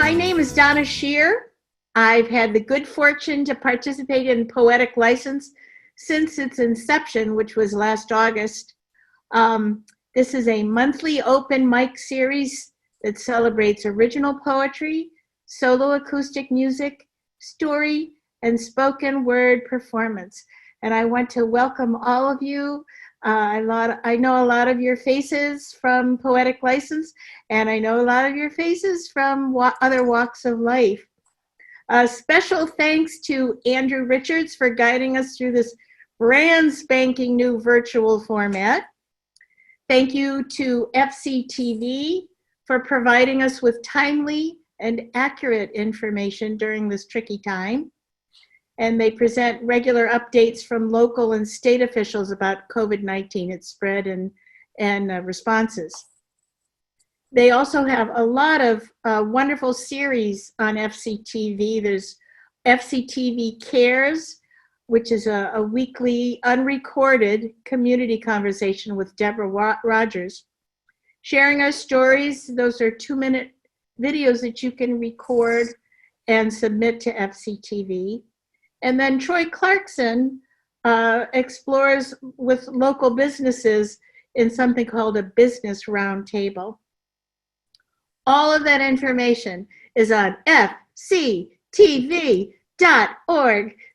My name is Donna Shear. I've had the good fortune to participate in Poetic License since its inception, which was last August. This is a monthly open mic series that celebrates original poetry, solo acoustic music, story, and spoken word performance. And I want to welcome all of you. I know a lot of your faces from Poetic License, and I know a lot of your faces from other walks of life. Special thanks to Andrew Richards for guiding us through this brand spanking new virtual format. Thank you to FCTV for providing us with timely and accurate information during this tricky time. And they present regular updates from local and state officials about COVID-19, its spread and responses. They also have a lot of wonderful series on FCTV. There's FCTV Cares, which is a weekly unrecorded community conversation with Deborah Rogers. Sharing Our Stories, those are 2-minute videos that you can record and submit to FCTV. And then Troy Clarkson explores with local businesses in something called a business roundtable. All of that information is on fctv.org.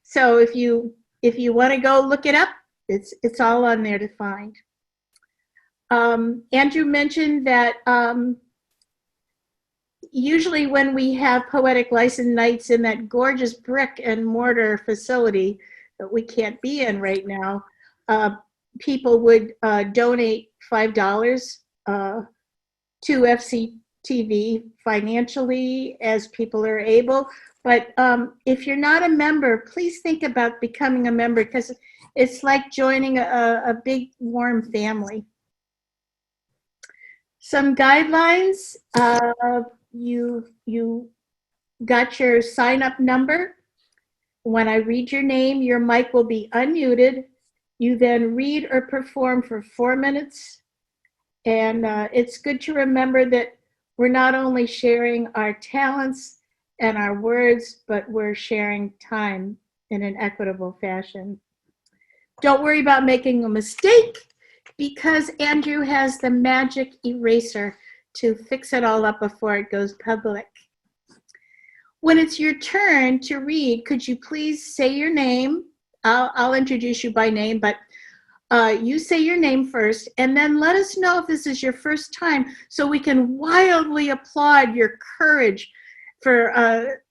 So if you want to go look it up, it's all on there to find. Andrew mentioned that usually when we have Poetic License nights in that gorgeous brick and mortar facility that we can't be in right now, people would donate $5 to FCTV financially as people are able. But if you're not a member, please think about becoming a member, because it's like joining a big warm family. Some guidelines. You got your sign-up number. When I read your name, your mic will be unmuted. You then read or perform for 4 minutes. And it's good to remember that we're not only sharing our talents and our words, but we're sharing time in an equitable fashion. Don't worry about making a mistake, because Andrew has the magic eraser to fix it all up before it goes public. When it's your turn to read, could you please say your name? I'll introduce you by name, but you say your name first, and then let us know if this is your first time so we can wildly applaud your courage for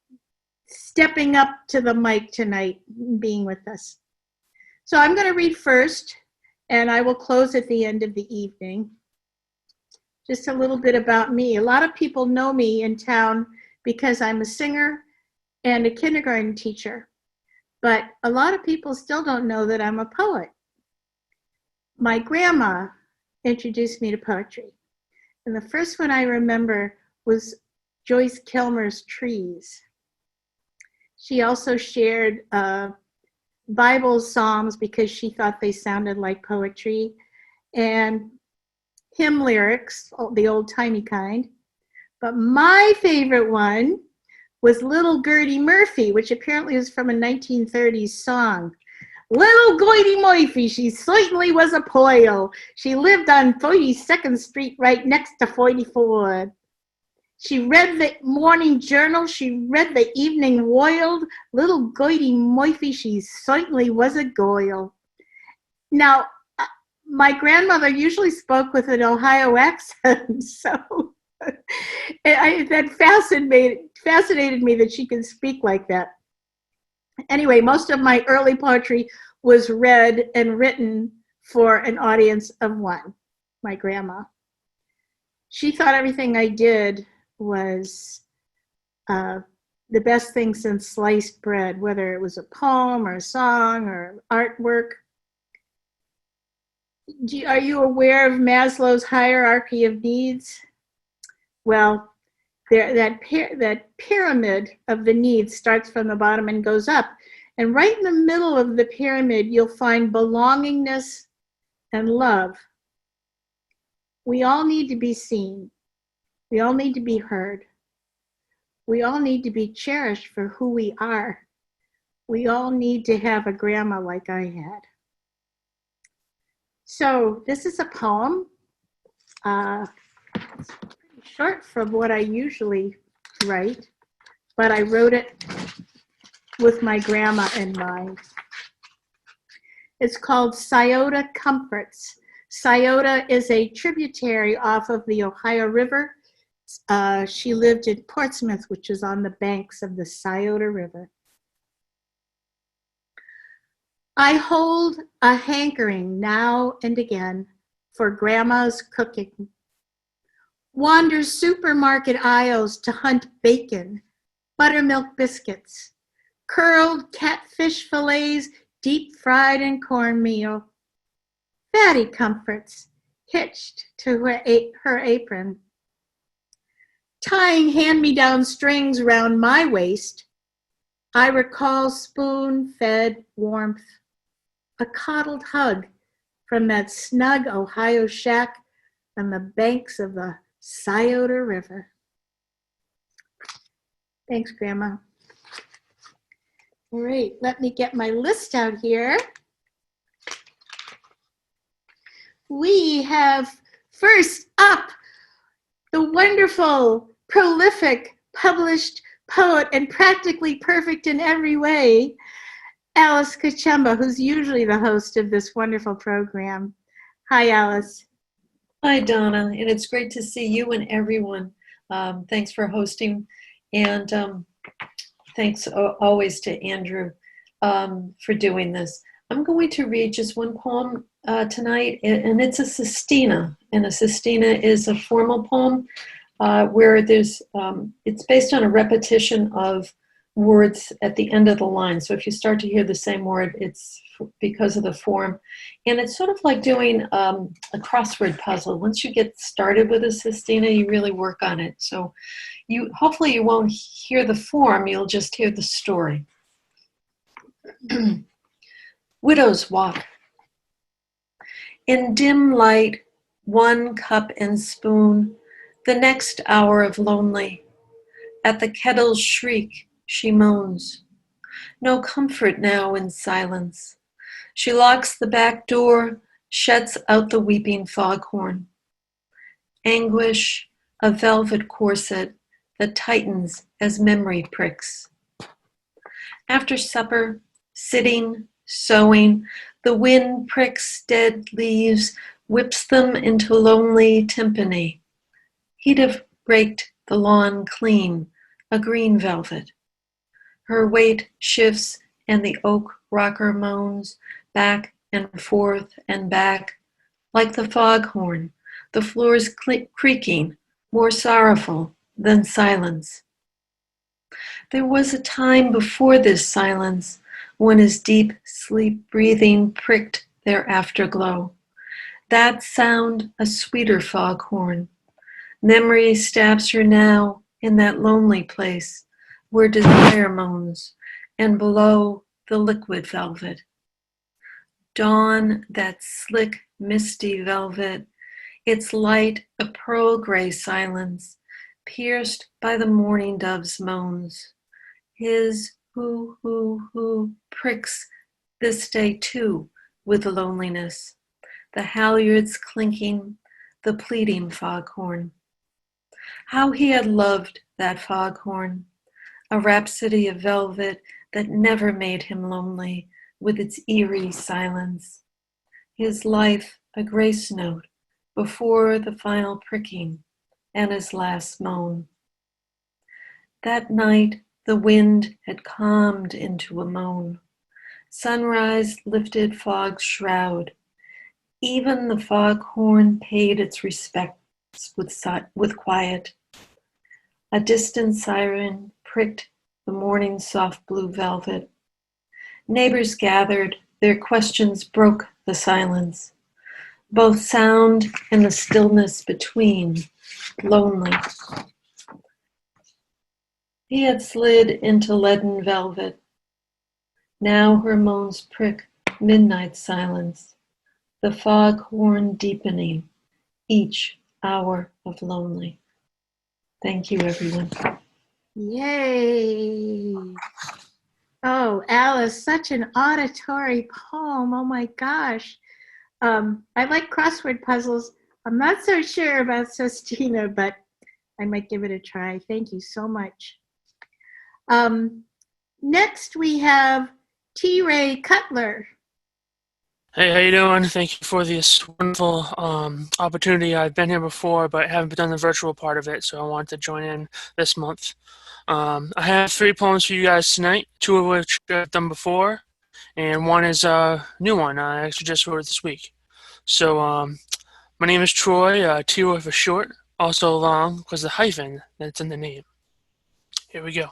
stepping up to the mic tonight and being with us. So I'm going to read first, and I will close at the end of the evening. Just a little bit about me. A lot of people know me in town because I'm a singer and a kindergarten teacher, but a lot of people still don't know that I'm a poet. My grandma introduced me to poetry, and the first one I remember was Joyce Kilmer's Trees. She also shared Bible psalms because she thought they sounded like poetry, and hymn lyrics, the old-timey kind. But my favorite one was Little Gertie Murphy, which apparently was from a 1930s song. Little Gertie Murphy, she certainly was a poil. She lived on 32nd Street right next to 44. She read the morning journal. She read the evening World. Little Gertie Murphy, she certainly was a goyle. Now, my grandmother usually spoke with an Ohio accent, so that fascinated me that she can speak like that. Anyway, most of my early poetry was read and written for an audience of one, my grandma. She thought everything I did was the best thing since sliced bread, whether it was a poem or a song or artwork. Are you aware of Maslow's hierarchy of needs? Well, that pyramid of the needs starts from the bottom and goes up. And right in the middle of the pyramid, you'll find belongingness and love. We all need to be seen. We all need to be heard. We all need to be cherished for who we are. We all need to have a grandma like I had. So this is a poem. It's pretty short from what I usually write, but I wrote it with my grandma in mind. It's called Scioto Comforts. Scioto is a tributary off of the Ohio River. She lived in Portsmouth, which is on the banks of the Scioto River. I hold a hankering now and again for grandma's cooking. Wander supermarket aisles to hunt bacon, buttermilk biscuits, curled catfish fillets deep fried in cornmeal, fatty comforts hitched to her apron, tying hand-me-down strings around my waist. I recall spoon-fed warmth, a coddled hug from that snug Ohio shack on the banks of the Scioto River. Thanks, Grandma. All right, let me get my list out here. We have first up the wonderful, prolific, published poet and practically perfect in every way, Alice Kachemba, who's usually the host of this wonderful program. Hi, Alice. Hi, Donna, and it's great to see you and everyone. Thanks for hosting, and thanks always to Andrew for doing this. I'm going to read just one poem tonight, and it's a sestina. And a sestina is a formal poem where it's based on a repetition of words at the end of the line. So if you start to hear the same word, it's because of the form. And it's sort of like doing a crossword puzzle. Once you get started with a sestina, you really work on it. So hopefully you won't hear the form, you'll just hear the story. Widow's Walk. In dim light, one cup and spoon, the next hour of lonely. At the kettle's shriek, she moans. No comfort now in silence. She locks the back door, shuts out the weeping foghorn. Anguish, a velvet corset that tightens as memory pricks. After supper, sitting, sewing, the wind pricks dead leaves, whips them into lonely timpani. He'd have raked the lawn clean, a green velvet. Her weight shifts and the oak rocker moans back and forth and back, like the foghorn, the floors creaking, more sorrowful than silence. There was a time before this silence when his deep sleep breathing pricked their afterglow. That sound a sweeter foghorn. Memory stabs her now in that lonely place where desire moans, and below the liquid velvet. Dawn, that slick, misty velvet, its light a pearl gray silence, pierced by the mourning dove's moans. His who pricks this day too with the loneliness, the halyards clinking, the pleading foghorn. How he had loved that foghorn, a rhapsody of velvet that never made him lonely with its eerie silence. His life a grace note before the final pricking and his last moan. That night the wind had calmed into a moan. Sunrise lifted fog's shroud. Even the foghorn paid its respects with quiet. A distant siren pricked the morning's soft blue velvet. Neighbors gathered, their questions broke the silence. Both sound and the stillness between, lonely. He had slid into leaden velvet. Now her moans prick midnight silence, the foghorn deepening each hour of lonely. Thank you, everyone. Yay. Oh, Alice, such an auditory poem. Oh my gosh. I like crossword puzzles. I'm not so sure about Sestina, but I might give it a try. Thank you so much. Next, we have T. Ray Cutler. Hey, how you doing? Thank you for this wonderful opportunity. I've been here before, but haven't done the virtual part of it, so I wanted to join in this month. I have 3 poems for you guys tonight, 2 of which I've done before, and one is a new one. I actually just wrote it this week. So, my name is Troy, T-Roy for short, also long because the hyphen that's in the name. Here we go.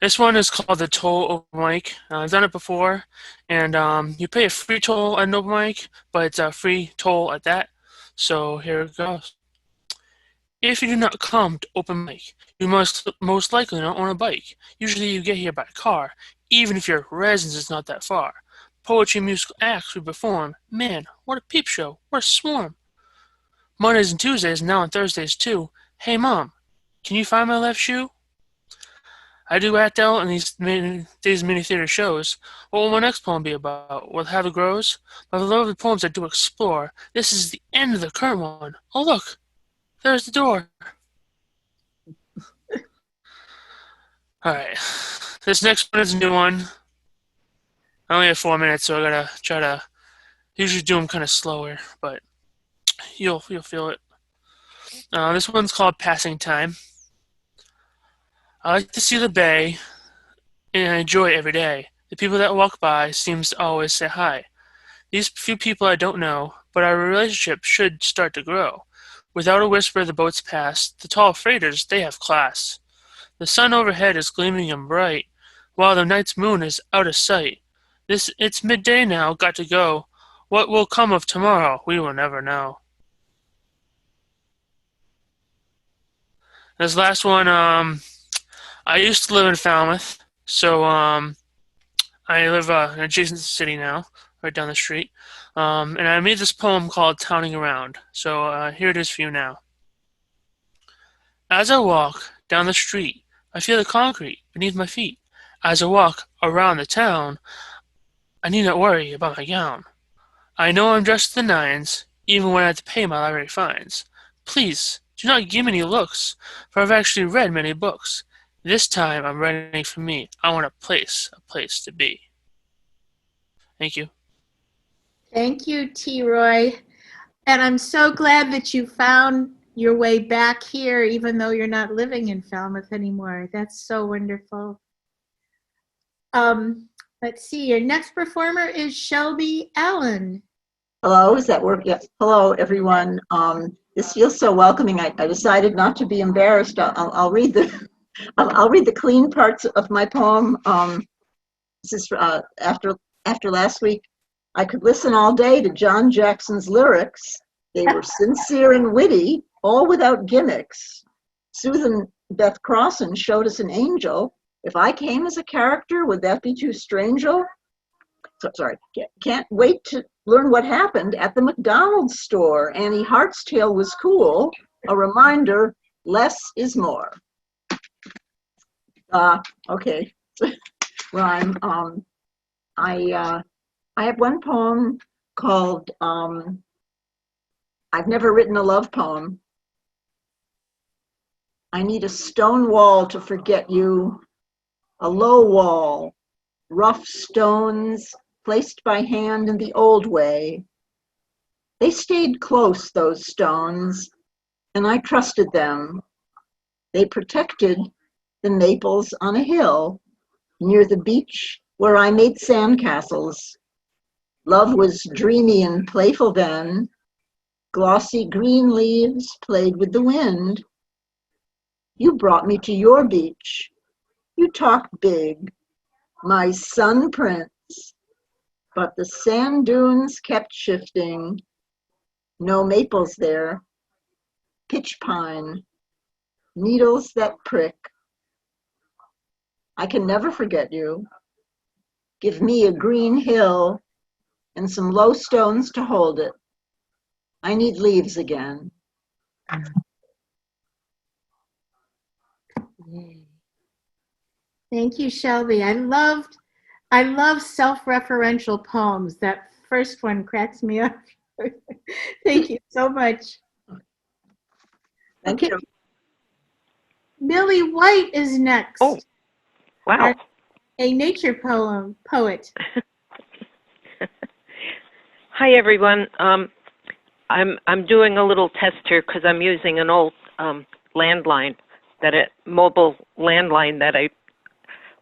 This one is called the toll open mic. I've done it before, and you pay a free toll at an open mic, but it's a free toll at that. So here it goes. If you do not come to open mic, you must most likely not own a bike. Usually you get here by car, even if your residence is not that far. Poetry and musical acts we perform. Man, what a peep show. What a swarm. Mondays and Tuesdays, and now on Thursdays too. Hey Mom, can you find my left shoe? I do act out in these mini theater shows. What will my next poem be about? Will how it grows? My beloved poems I do explore. This is the end of the current one. Oh look, there's the door. Alright, this next one is a new one. I only have 4 minutes, so I gotta try to usually do them kind of slower, but you'll feel it. This one's called Passing Time. I like to see the bay, and I enjoy it every day. The people that walk by seems to always say hi. These few people I don't know, but our relationship should start to grow. Without a whisper the boats pass, the tall freighters, they have class. The sun overhead is gleaming and bright, while the night's moon is out of sight. It's midday now, got to go. What will come of tomorrow, we will never know. This last one, I used to live in Falmouth, so I live in an adjacent city now, right down the street. And I made this poem called Towning Around, so here it is for you now. As I walk down the street, I feel the concrete beneath my feet. As I walk around the town, I need not worry about my gown. I know I'm dressed to the nines, even when I have to pay my library fines. Please, do not give me any looks, for I've actually read many books. This time I'm writing for me. I want a place to be. Thank you. Thank you, T. Roy. And I'm so glad that you found your way back here, even though you're not living in Falmouth anymore. That's so wonderful. Let's see, your next performer is Shelby Ellen. Hello, is that work? Yes. Hello, everyone. This feels so welcoming. I decided not to be embarrassed. I'll read the I'll read the clean parts of my poem. This is after last week. I could listen all day to John Jackson's lyrics. They were sincere and witty, all without gimmicks. Susan Beth Crossan showed us an angel. If I came as a character, would that be too strange? Sorry, can't wait to learn what happened at the McDonald's store. Annie Hart's tale was cool. A reminder, less is more. Okay, rhyme. I have one poem called I've never written a love poem. I need a stone wall to forget you, a low wall, rough stones placed by hand in the old way. They stayed close, those stones, and I trusted them. They protected the maples on a hill near the beach where I made sandcastles. Love was dreamy and playful then. Glossy green leaves played with the wind. You brought me to your beach. You talked big, my sun prince, but the sand dunes kept shifting. No maples there, pitch pine, needles that prick. I can never forget you. Give me a green hill and some low stones to hold it. I need leaves again. Thank you, Shelby. I love self-referential poems. That first one cracks me up. Thank you so much. Thank Okay, you. Millie White is next. Oh, wow. A nature poet. Hi, everyone. I'm doing a little test here because I'm using an old mobile landline that I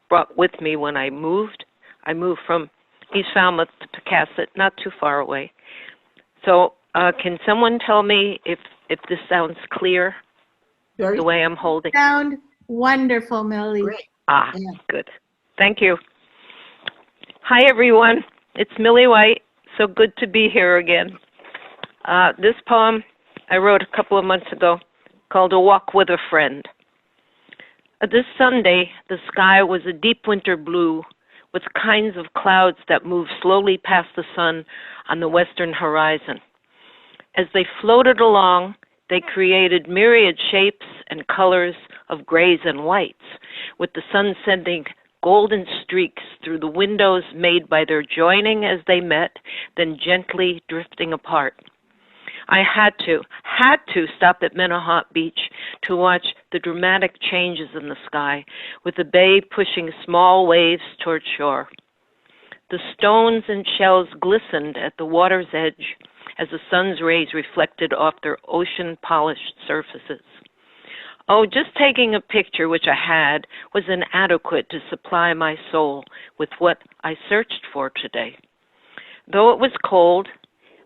brought with me when I moved. I moved from East Falmouth to Pecasset, not too far away. So can someone tell me if this sounds clear, Very the way I'm holding? Sound wonderful, Millie. great. Ah, Yeah. good. Thank you. Hi, everyone. It's Millie White. So good to be here again. This poem I wrote a couple of months ago called A Walk with a Friend. This Sunday, the sky was a deep winter blue with kinds of clouds that moved slowly past the sun on the western horizon. As they floated along, they created myriad shapes and colors of grays and whites, with the sun sending golden streaks through the windows made by their joining as they met, then gently drifting apart. I had to stop at Minnehaha Beach to watch the dramatic changes in the sky, with the bay pushing small waves toward shore. The stones and shells glistened at the water's edge as the sun's rays reflected off their ocean-polished surfaces. Oh, just taking a picture, which I had, was inadequate to supply my soul with what I searched for today. Though it was cold,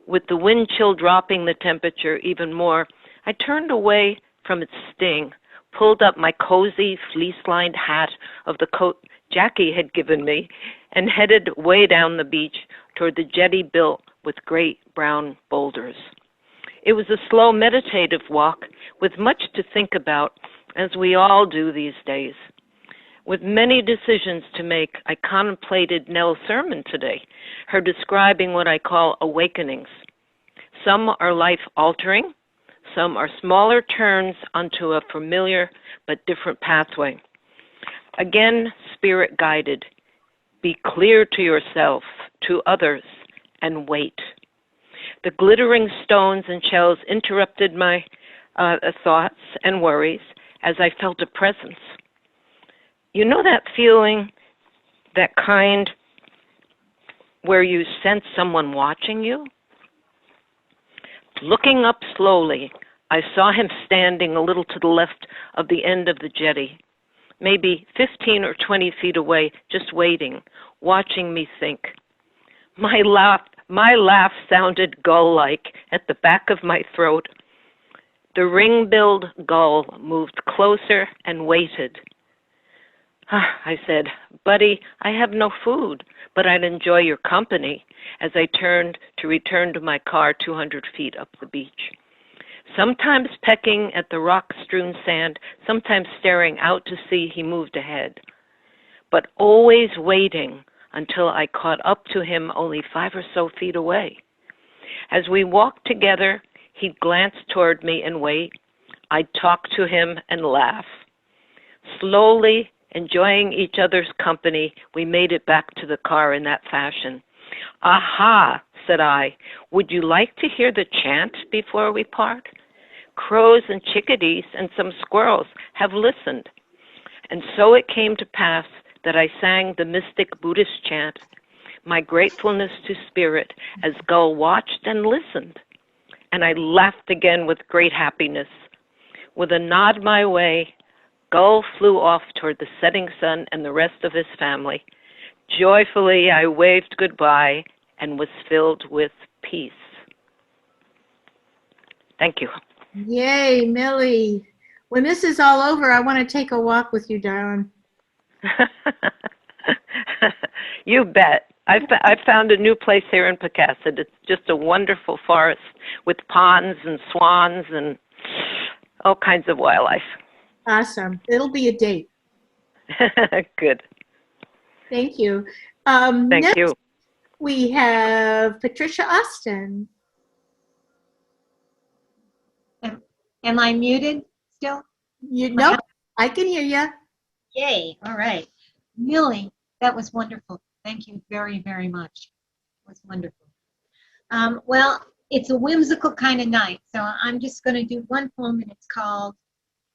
with the wind chill dropping the temperature even more, I turned away from its sting, pulled up my cozy, fleece-lined hat of the coat Jackie had given me, and headed way down the beach toward the jetty built with great brown boulders. It was a slow, meditative walk with much to think about, as we all do these days. With many decisions to make, I contemplated Nell's sermon today, her describing what I call awakenings. Some are life-altering, some are smaller turns onto a familiar but different pathway. Again, spirit-guided. Be clear to yourself, to others, and wait. The glittering stones and shells interrupted my thoughts and worries as I felt a presence. You know that feeling, that kind where you sense someone watching you? Looking up slowly, I saw him standing a little to the left of the end of the jetty, maybe 15 or 20 feet away, just waiting, watching me think. My laugh sounded gull-like at the back of my throat. The ring-billed gull moved closer and waited. I said, "Buddy, I have no food, but I'd enjoy your company," as I turned to return to my car 200 feet up the beach. Sometimes pecking at the rock-strewn sand, sometimes staring out to sea, he moved ahead, but always waiting until I caught up to him only 5 or so feet away. As we walked together, he'd glance toward me and wait. I'd talk to him and laugh. Slowly, enjoying each other's company, we made it back to the car in that fashion. "Aha," said I, "would you like to hear the chant before we part? Crows and chickadees and some squirrels have listened." And so it came to pass that I sang the mystic Buddhist chant, my gratefulness to spirit, as Gull watched and listened. And I laughed again with great happiness. With a nod my way, Gull flew off toward the setting sun and the rest of his family. Joyfully, I waved goodbye and was filled with peace. Thank you. Yay, Millie. When this is all over, I want to take a walk with you, darling. You bet. I found a new place here in Pecasset. It's just a wonderful forest with ponds and swans and all kinds of wildlife. Awesome. It'll be a date. Good. Thank you. Thank Next, you. we have Patricia Austin. Am I muted still? You know, I can hear you. Yay. All right. Millie, that was wonderful. Thank you very, very much. It was wonderful. Well, it's a whimsical kind of night, so I'm just going to do one poem, and it's called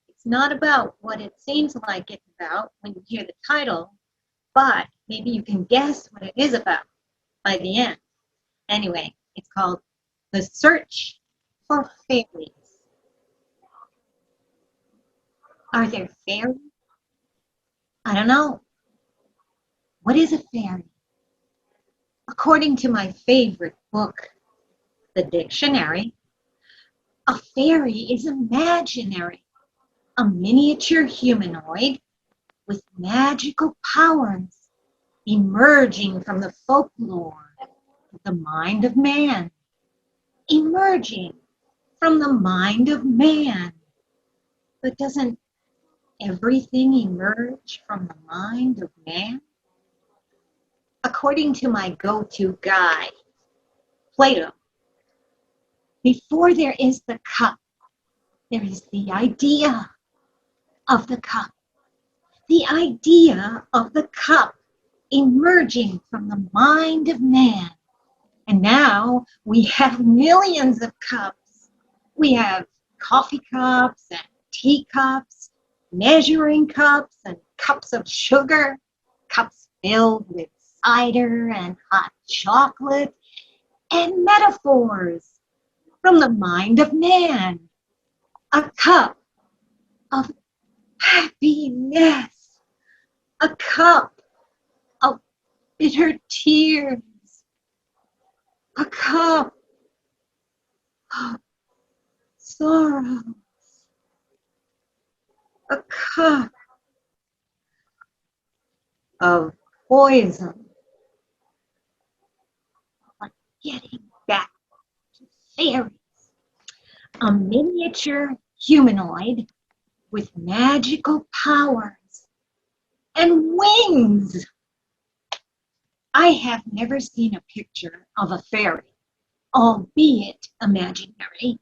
It's Not About What It Seems Like It's About when you hear the title, but maybe you can guess what it is about by the end. Anyway, it's called The Search for Fairies. Are there fairies? I don't know. What is a fairy? According to my favorite book, the dictionary, a fairy is imaginary, a miniature humanoid with magical powers emerging from the folklore of the mind of man. Emerging from the mind of man. But doesn't everything emerge from the mind of man? According to my go-to guy, Plato, before there is the cup, there is the idea of the cup. The idea of the cup emerging from the mind of man. And now we have millions of cups. We have coffee cups and teacups, measuring cups and cups of sugar, cups filled with cider and hot chocolate, and metaphors from the mind of man. A cup of happiness, a cup of bitter tears, a cup of sorrow, a cup of poison. But getting back to fairies, a miniature humanoid with magical powers and wings. I have never seen a picture of a fairy, albeit imaginary,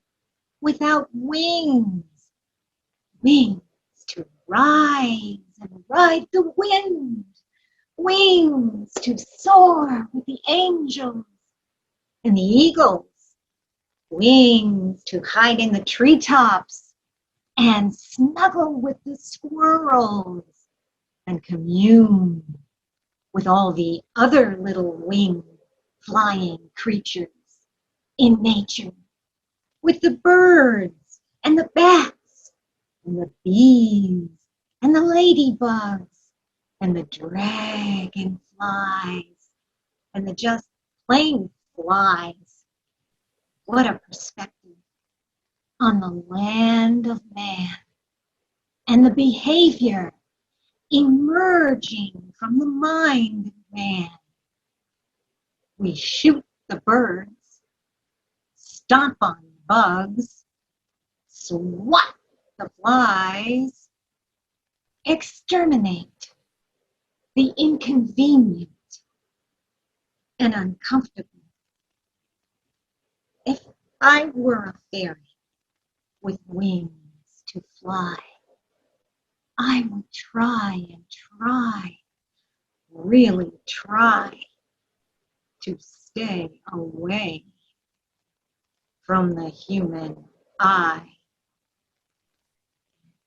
without wings. Wings to rise and ride the wind. Wings to soar with the angels and the eagles. Wings to hide in the treetops and snuggle with the squirrels and commune with all the other little winged flying creatures in nature, with the birds and the bats and the bees and the ladybugs and the dragonflies and the just plain flies. What a perspective on the land of man and the behavior emerging from the mind of man. We shoot the birds, stomp on the bugs, swat the flies, exterminate the inconvenient and uncomfortable. If I were a fairy with wings to fly, I would try and try, really try to stay away from the human eye,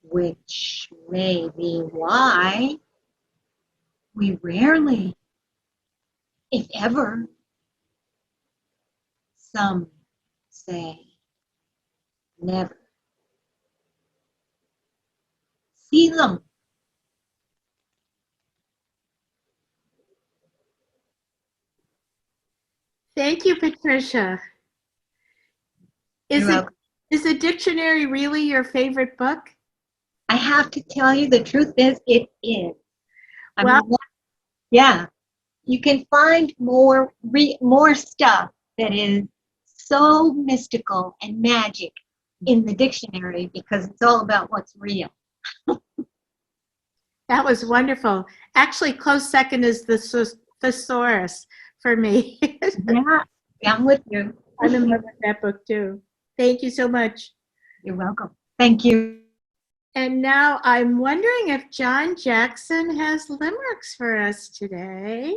which may be why we rarely, if ever, some say never, see them. Thank you, Patricia. You're welcome. Is the dictionary really your favorite book? I have to tell you, the truth is, it is. Well, yeah, you can find more stuff that is so mystical and magic in the dictionary because it's all about what's real. that was wonderful. Actually, close second is the thesaurus for me. Yeah, I'm with you. I'm in love with that book too. Thank you so much. You're welcome. Thank you. And now I'm wondering if John Jackson has limericks for us today.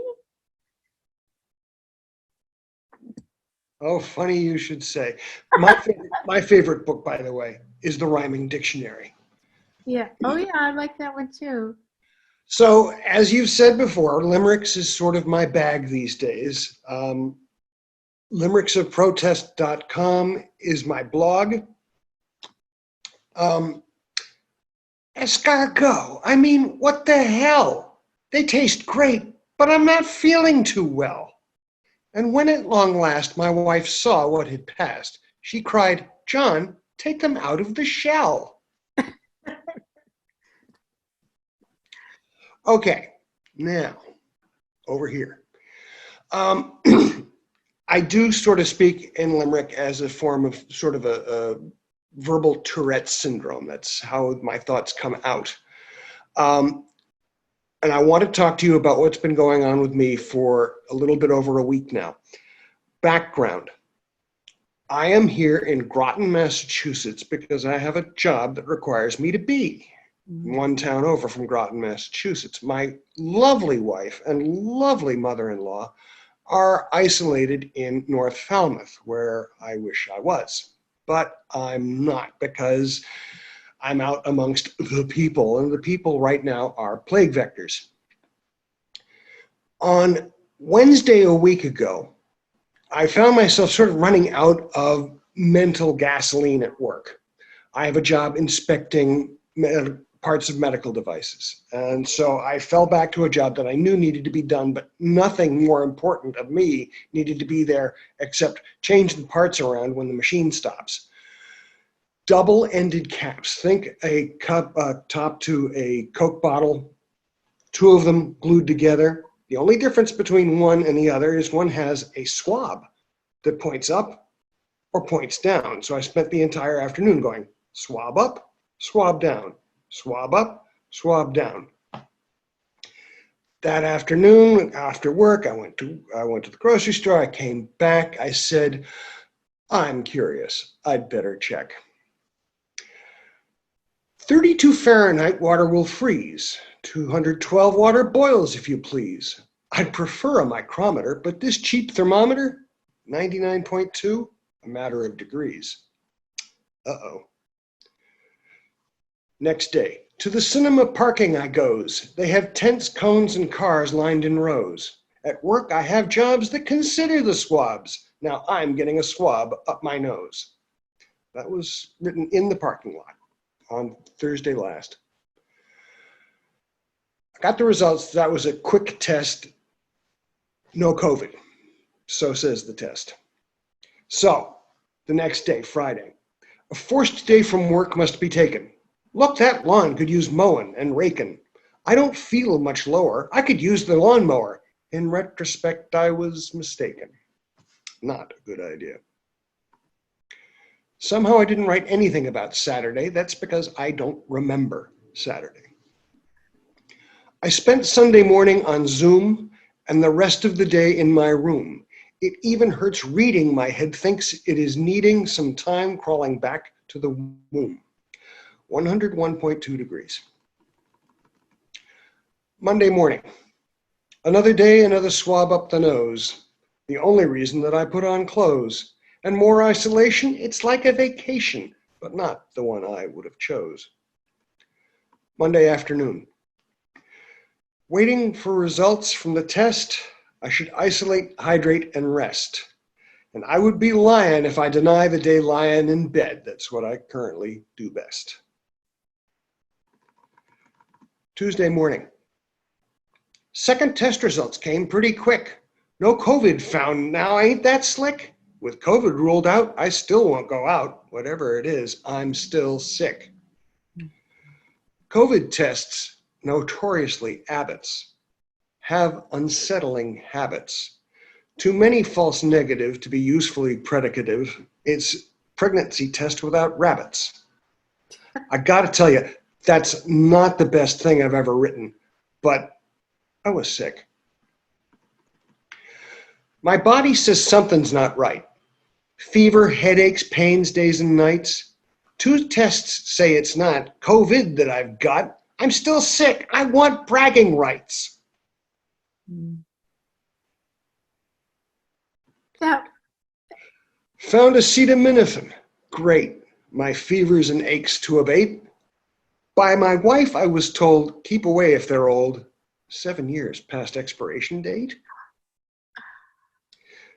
Oh, funny you should say. My favorite book, by the way, is The Rhyming Dictionary. Yeah. Oh, yeah, I like that one too. So, as you've said before, limericks is sort of my bag these days. Limericksofprotest.com is my blog. Escargot, I mean, what the hell? They taste great, but I'm not feeling too well. And when at long last my wife saw what had passed, she cried, John, take them out of the shell. Okay, now, over here. I do sort of speak in limerick as a form of sort of a verbal Tourette syndrome. That's how my thoughts come out. And I want to talk to you about what's been going on with me for a little bit over a week now. Background. I am here in Groton, Massachusetts because I have a job that requires me to be one town over from Groton, Massachusetts. My lovely wife and lovely mother-in-law are isolated in North Falmouth, where I wish I was. But I'm not because I'm out amongst the people, and the people right now are plague vectors. On Wednesday a week ago, I found myself sort of running out of mental gasoline at work. I have a job inspecting parts of medical devices. And so I fell back to a job that I knew needed to be done, but nothing more important of me needed to be there except change the parts around when the machine stops. Double-ended caps. Think a cup top to a Coke bottle, two of them glued together. The only difference between one and the other is one has a swab that points up or points down. So I spent the entire afternoon going swab up, swab down, swab up, swab down. That afternoon after work, I went to the grocery store. I came back. I said, I'm curious. I'd better check. 32 Fahrenheit water will freeze. 212 water boils, if you please. I'd prefer a micrometer, but this cheap thermometer, 99.2, a matter of degrees. Uh-oh. Next day, to the cinema parking I goes. They have tents, cones, and cars lined in rows. At work, I have jobs that consider the swabs. Now I'm getting a swab up my nose. That was written in the parking lot on Thursday last. I got the results. That was a quick test, no COVID. So says the test. So, the next day, Friday, a forced day from work must be taken. Look, that lawn could use mowing and raking. I don't feel much lower. I could use the lawnmower. In retrospect, I was mistaken. Not a good idea. Somehow I didn't write anything about Saturday. That's because I don't remember Saturday. I spent Sunday morning on Zoom and the rest of the day in my room. It even hurts reading. My head thinks it is needing some time crawling back to the womb. 101.2 degrees. Monday morning. Another day, another swab up the nose. The only reason that I put on clothes. And more isolation, it's like a vacation, but not the one I would have chose. Monday afternoon. Waiting for results from the test, I should isolate, hydrate, and rest. And I would be lying if I deny the day lying in bed. That's what I currently do best. Tuesday morning. Second test results came pretty quick. No COVID found now, ain't that slick? With COVID ruled out, I still won't go out. Whatever it is, I'm still sick. COVID tests, notoriously abbots, have unsettling habits. Too many false negative to be usefully predicative. It's pregnancy test without rabbits. I gotta tell you, that's not the best thing I've ever written, but I was sick. My body says something's not right. Fever, headaches, pains, days and nights. 2 tests say it's not COVID that I've got. I'm still sick. I want bragging rights. That, Found acetaminophen. Great. My fevers and aches to abate. By my wife, I was told, keep away if they're old. 7 years past expiration date.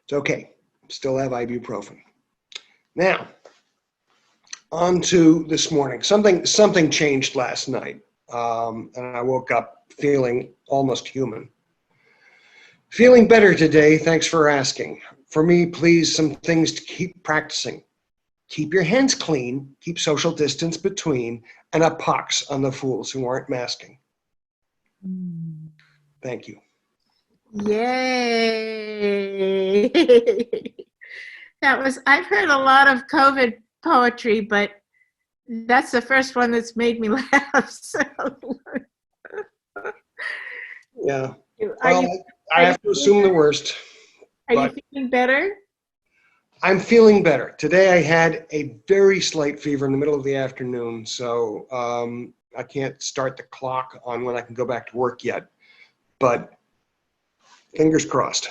It's okay. Still have ibuprofen. Now, on to this morning. Something changed last night, and I woke up feeling almost human. Feeling better today, thanks for asking. For me, please, some things to keep practicing. Keep your hands clean, keep social distance between, and a pox on the fools who aren't masking. Thank you. yay. I've heard a lot of COVID poetry, but that's the first one that's made me laugh. So, Yeah. are Well, I have to assume the worst. you feeling better? I'm feeling better. Today I had a very slight fever in the middle of the afternoon, so I can't start the clock on when I can go back to work yet, but fingers crossed.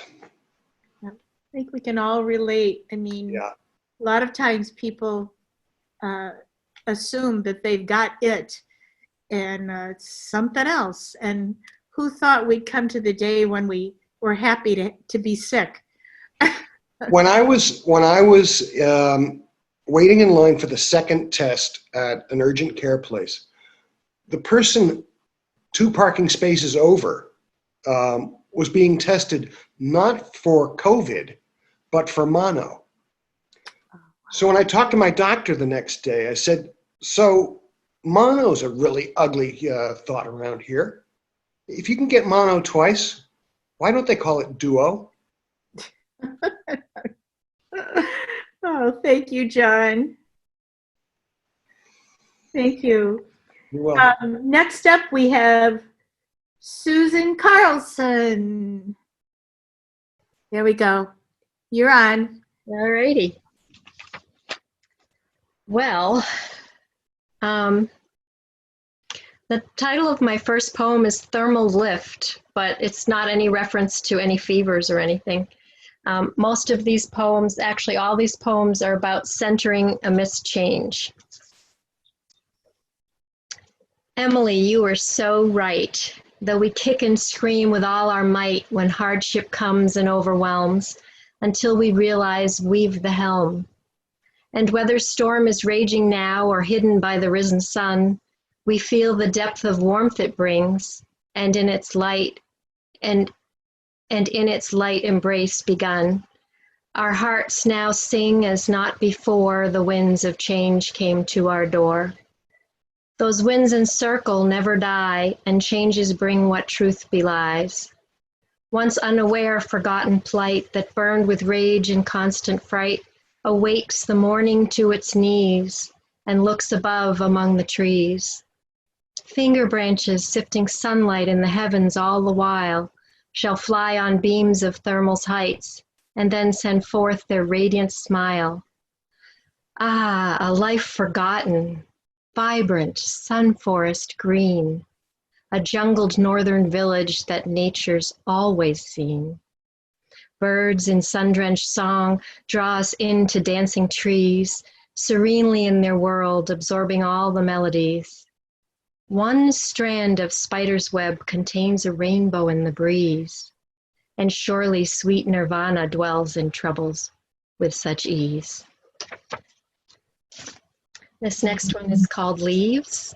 I think we can all relate. I mean, Yeah. a lot of times people assume that they've got it and it's something else. And who thought we'd come to the day when we were happy to be sick? When I was waiting in line for the second test at an urgent care place, the person 2 parking spaces over was being tested not for COVID, but for mono. So when I talked to my doctor the next day, I said, so mono's a really ugly thought around here. If you can get mono twice, why don't they call it duo? Oh, thank you, John. Thank you. You're welcome. Next up, we have Susan Carlson. There we go. You're on. All righty. Well, the title of my first poem is Thermal Lift, but it's not any reference to any fevers or anything. Most of these poems, actually all these poems, are about centering amidst change. Emily, you were so right. Though we kick and scream with all our might when hardship comes and overwhelms, until we realize we've the helm. And whether storm is raging now or hidden by the risen sun, we feel the depth of warmth it brings, and in its light embrace begun. Our hearts now sing as not before the winds of change came to our door. Those winds encircle, never die, and changes bring what truth belies. Once unaware, forgotten plight that burned with rage and constant fright awakes the morning to its knees and looks above among the trees. Finger branches sifting sunlight in the heavens all the while shall fly on beams of thermal's heights and then send forth their radiant smile. Ah, a life forgotten, vibrant, sun forest green, a jungled northern village that nature's always seen. Birds in sun-drenched song draw us into dancing trees, serenely in their world, absorbing all the melodies. One strand of spider's web contains a rainbow in the breeze, and surely sweet nirvana dwells in troubles with such ease. This next one is called Leaves.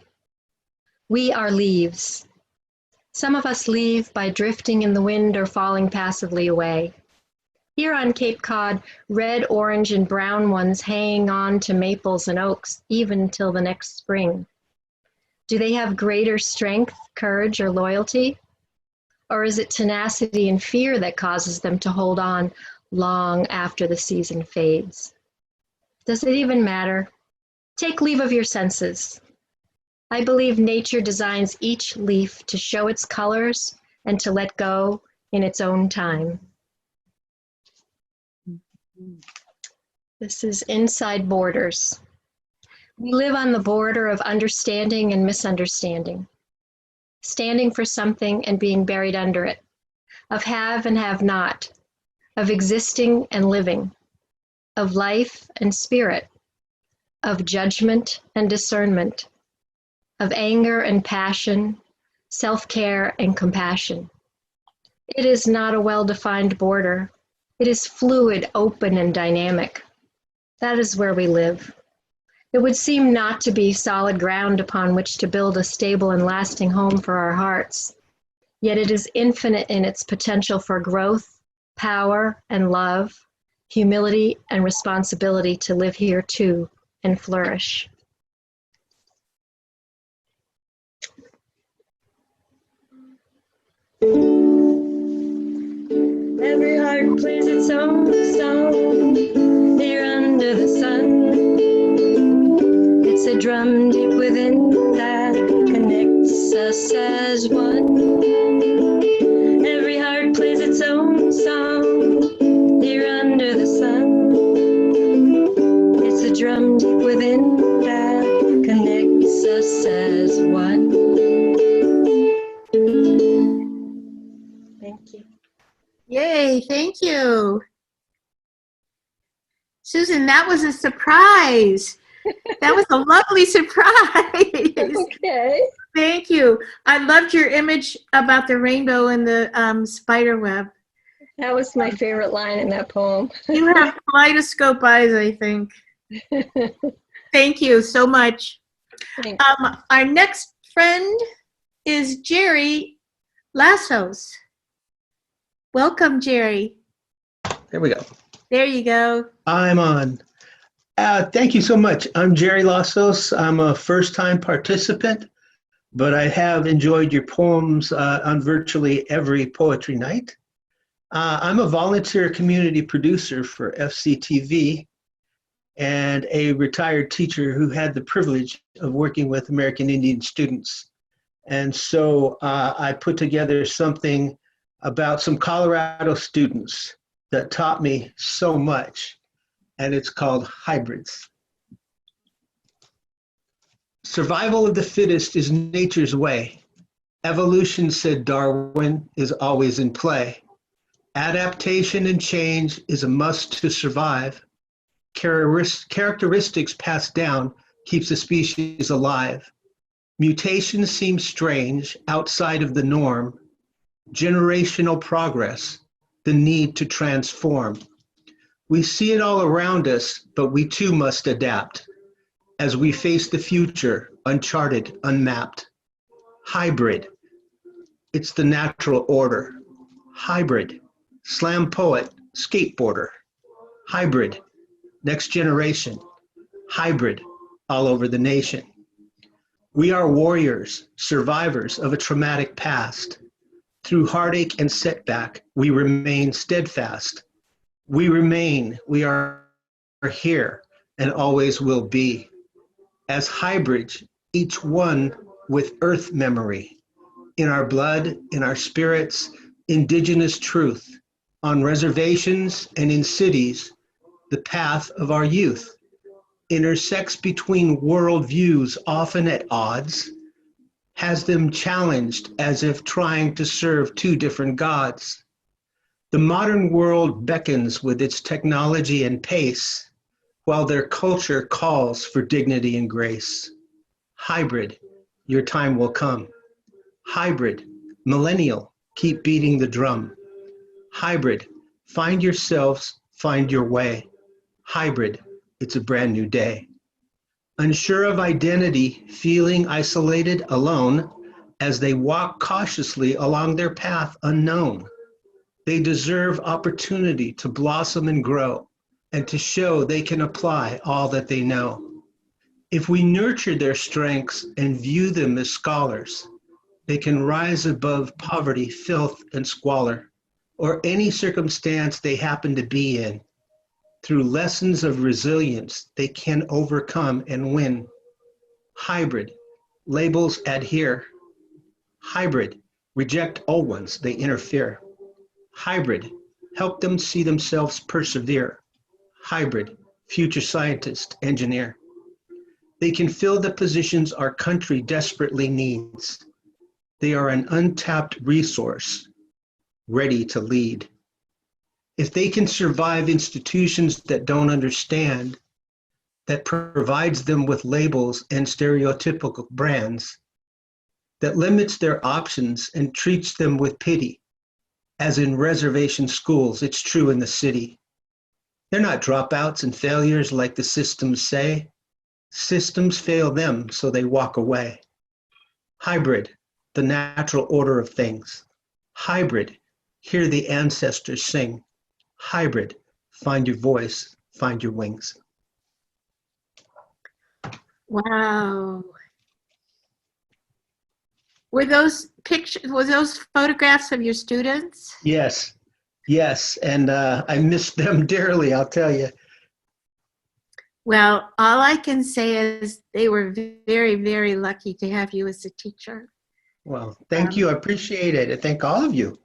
We are leaves. Some of us leave by drifting in the wind or falling passively away. Here on Cape Cod, red, orange, and brown ones hang on to maples and oaks even till the next spring. Do they have greater strength, courage, or loyalty? Or is it tenacity and fear that causes them to hold on long after the season fades? Does it even matter? Take leave of your senses. I believe nature designs each leaf to show its colors and to let go in its own time. This is Inside Borders. We live on the border of understanding and misunderstanding, standing for something and being buried under it, of have and have not, of existing and living, of life and spirit, of judgment and discernment, of anger and passion, self-care and compassion. It is not a well-defined border. It is fluid, open, and dynamic. That is where we live. It would seem not to be solid ground upon which to build a stable and lasting home for our hearts. Yet it is infinite in its potential for growth, power, and love, humility, and responsibility to live here too and flourish. Every heart plays its own song here under the sun. It's a drum deep within that connects us as one. Every heart plays its own song here under the sun. It's a drum deep within that connects us as one. Thank you. Yay, thank you. Susan, that was a surprise. That was a lovely surprise. Okay. Thank you. I loved your image about the rainbow and the spider web. That was my favorite line in that poem. You have kaleidoscope eyes, I think. Thank you so much. Thanks. Our next friend is Jerry Lazos. Welcome, Jerry. There we go. There you go. I'm on. Thank you so much. I'm Jerry Lazos. I'm a first-time participant, but I have enjoyed your poems on virtually every poetry night. I'm a volunteer community producer for FCTV and a retired teacher who had the privilege of working with American Indian students. And so I put together something about some Colorado students that taught me so much, and it's called Hybrids. Survival of the fittest is nature's way. Evolution, said Darwin, is always in play. Adaptation and change is a must to survive. Characteristics passed down keeps the species alive. Mutation seems strange, outside of the norm. Generational progress, the need to transform. We see it all around us, but we too must adapt as we face the future, uncharted, unmapped. Hybrid, it's the natural order. Hybrid, slam poet, skateboarder. Hybrid, next generation. Hybrid, all over the nation. We are warriors, survivors of a traumatic past. Through heartache and setback, we remain steadfast. We are here, and always will be. As hybrids, each one with earth memory. In our blood, in our spirits, indigenous truth. On reservations and in cities, the path of our youth. Intersects between worldviews often at odds. Has them challenged as if trying to serve two different gods. The modern world beckons with its technology and pace, while their culture calls for dignity and grace. Hybrid, your time will come. Hybrid, millennial, keep beating the drum. Hybrid, find yourselves, find your way. Hybrid, it's a brand new day. Unsure of identity, feeling isolated, alone, as they walk cautiously along their path unknown. They deserve opportunity to blossom and grow, and to show they can apply all that they know. If we nurture their strengths and view them as scholars, they can rise above poverty, filth, and squalor, or any circumstance they happen to be in. Through lessons of resilience, they can overcome and win. Hybrid, labels adhere. Hybrid, reject old ones, they interfere. Hybrid, help them see themselves persevere. Hybrid, future scientist, engineer. They can fill the positions our country desperately needs. They are an untapped resource, ready to lead. If they can survive institutions that don't understand, that provides them with labels and stereotypical brands, that limits their options and treats them with pity, as in reservation schools, it's true in the city. They're not dropouts and failures like the systems say. Systems fail them, so they walk away. Hybrid, the natural order of things. Hybrid, hear the ancestors sing. Hybrid, find your voice, find your wings. Wow. Were those photographs of your students? Yes, yes, and I miss them dearly, I'll tell you. Well, all I can say is they were very, very lucky to have you as a teacher. Well, thank you, I appreciate it, and thank all of you.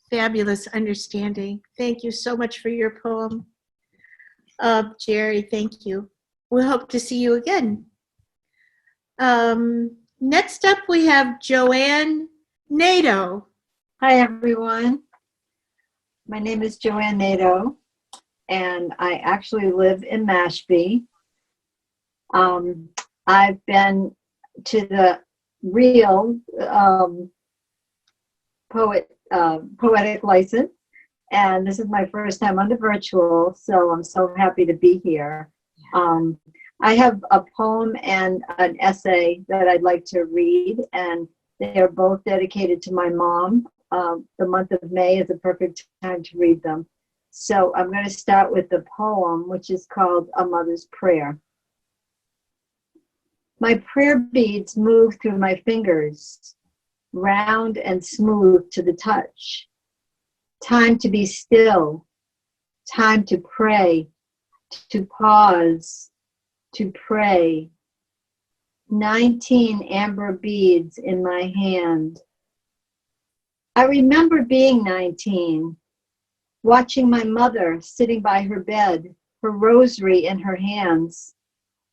Fabulous understanding. Thank you so much for your poem. Jerry, thank you. We hope to see you again. Next up, we have Joanne Nato. Hi, everyone. My name is Joanne Nato, and I actually live in Mashpee. I've been to the real poetic license, and this is my first time on the virtual, so I'm so happy to be here. I have a poem and an essay that I'd like to read, and they are both dedicated to my mom. The month of May is a perfect time to read them. So I'm going to start with the poem, which is called A Mother's Prayer. My prayer beads move through my fingers, round and smooth to the touch. Time to be still, time to pray, to pause, to pray. 19 amber beads in my hand. I remember being 19, watching my mother sitting by her bed, her rosary in her hands,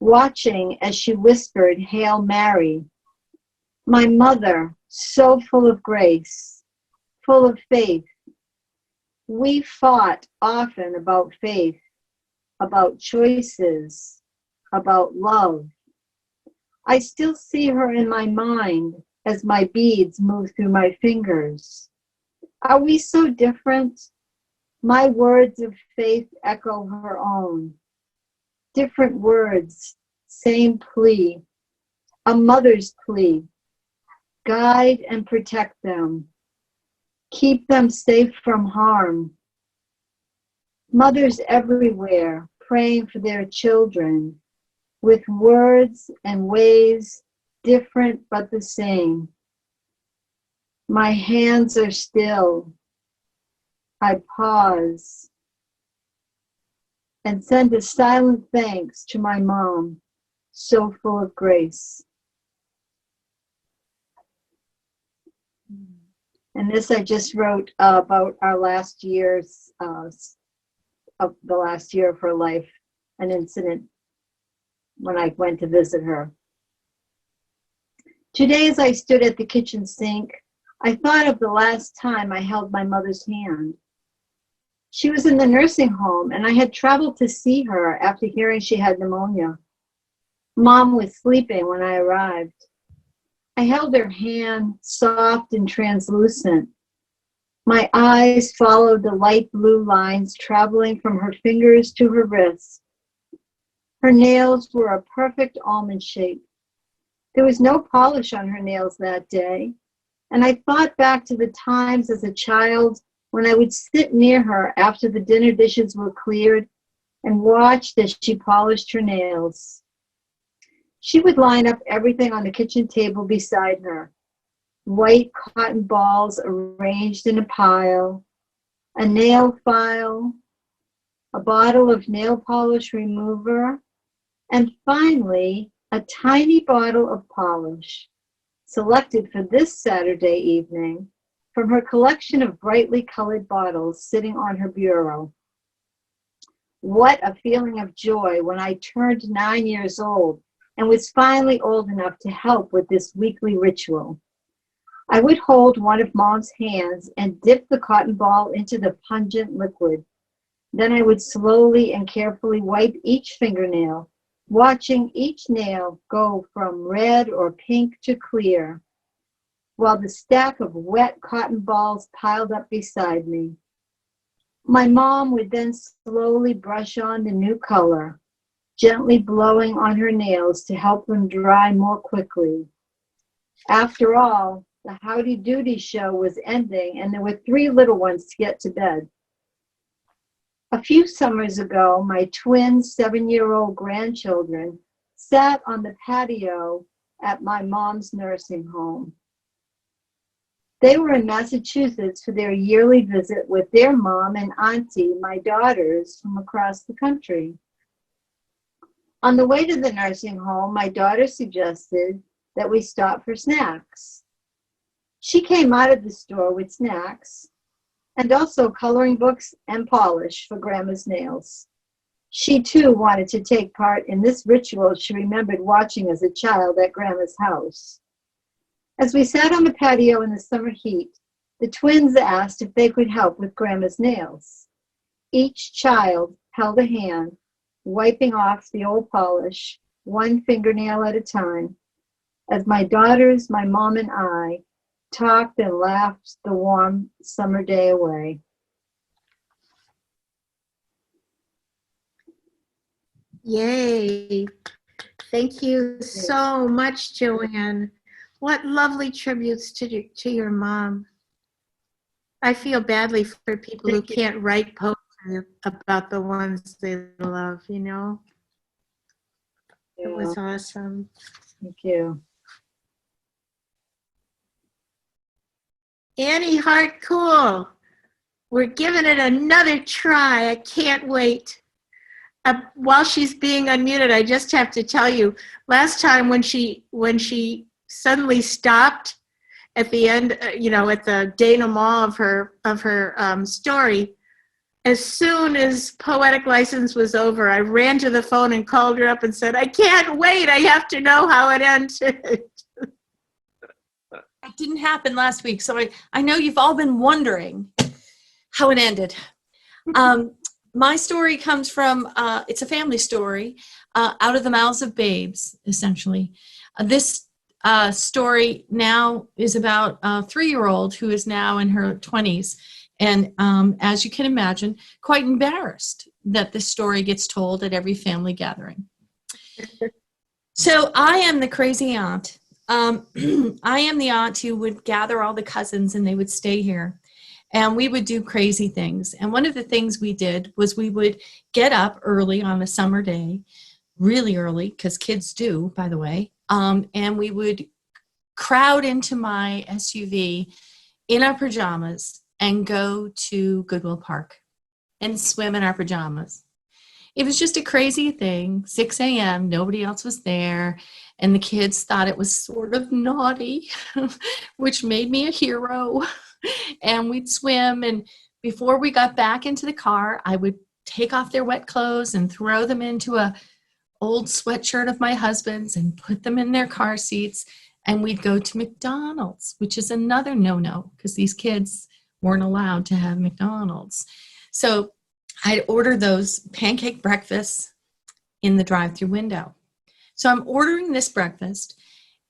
watching as she whispered, Hail Mary. My mother, so full of grace, full of faith. We fought often about faith, about choices, about love. I still see her in my mind as my beads move through my fingers. Are we so different? My words of faith echo her own. Different words, same plea, a mother's plea. Guide and protect them. Keep them safe from harm. Mothers everywhere praying for their children with words and ways different but the same. My hands are still. I pause and send a silent thanks to my mom, so full of grace. And this I just wrote about our last year's, of the last year of her life, an incident when I went to visit her. Today, as I stood at the kitchen sink, I thought of the last time I held my mother's hand. She was in the nursing home, and I had traveled to see her after hearing she had pneumonia. Mom was sleeping when I arrived. I held her hand, soft and translucent. My eyes followed the light blue lines traveling from her fingers to her wrist. Her nails were a perfect almond shape. There was no polish on her nails that day, and I thought back to the times as a child when I would sit near her after the dinner dishes were cleared and watched as she polished her nails. She would line up everything on the kitchen table beside her. White cotton balls arranged in a pile, a nail file, a bottle of nail polish remover, and finally, a tiny bottle of polish, selected for this Saturday evening from her collection of brightly colored bottles sitting on her bureau. What a feeling of joy when I turned 9 years old and was finally old enough to help with this weekly ritual. I would hold one of Mom's hands and dip the cotton ball into the pungent liquid. Then I would slowly and carefully wipe each fingernail, watching each nail go from red or pink to clear, while the stack of wet cotton balls piled up beside me. My mom would then slowly brush on the new color, gently blowing on her nails to help them dry more quickly. After all, the Howdy Doody show was ending, and there were 3 little ones to get to bed. A few summers ago, my twin 7-year-old grandchildren sat on the patio at my mom's nursing home. They were in Massachusetts for their yearly visit with their mom and auntie, my daughters, from across the country. On the way to the nursing home, my daughter suggested that we stop for snacks. She came out of the store with snacks and also coloring books and polish for Grandma's nails. She too wanted to take part in this ritual she remembered watching as a child at Grandma's house. As we sat on the patio in the summer heat, the twins asked if they could help with Grandma's nails. Each child held a hand, wiping off the old polish, one fingernail at a time, as my daughters, my mom, and I talked and laughed the warm summer day away. Yay. Thank you so much, Joanne. What lovely tributes to your mom. I feel badly for people who can't write poetry about the ones they love, you know? Yeah. It was awesome. Thank you. Annie Hart Cool. We're giving it another try. I can't wait. While she's being unmuted, I just have to tell you, last time when she suddenly stopped at the end, at the denouement of her story, as soon as Poetic License was over, I ran to the phone and called her up and said, I can't wait. I have to know how it ended. That didn't happen last week, so I know you've all been wondering how it ended. My story comes from, it's a family story, Out of the Mouths of Babes, essentially. This story now is about a 3-year-old who is now in her 20s. And as you can imagine, quite embarrassed that this story gets told at every family gathering. So I am the crazy aunt. I am the aunt who would gather all the cousins and they would stay here. And we would do crazy things. And one of the things we did was we would get up early on a summer day, really early, because kids do, by the way, and we would crowd into my SUV in our pajamas and go to Goodwill Park and swim in our pajamas. It was just a crazy thing, 6 a.m., nobody else was there, and the kids thought it was sort of naughty, which made me a hero. And we'd swim, and before we got back into the car, I would take off their wet clothes and throw them into a old sweatshirt of my husband's and put them in their car seats, and we'd go to McDonald's, which is another no-no because these kids weren't allowed to have McDonald's. So I'd order those pancake breakfasts in the drive-through window. So I'm ordering this breakfast,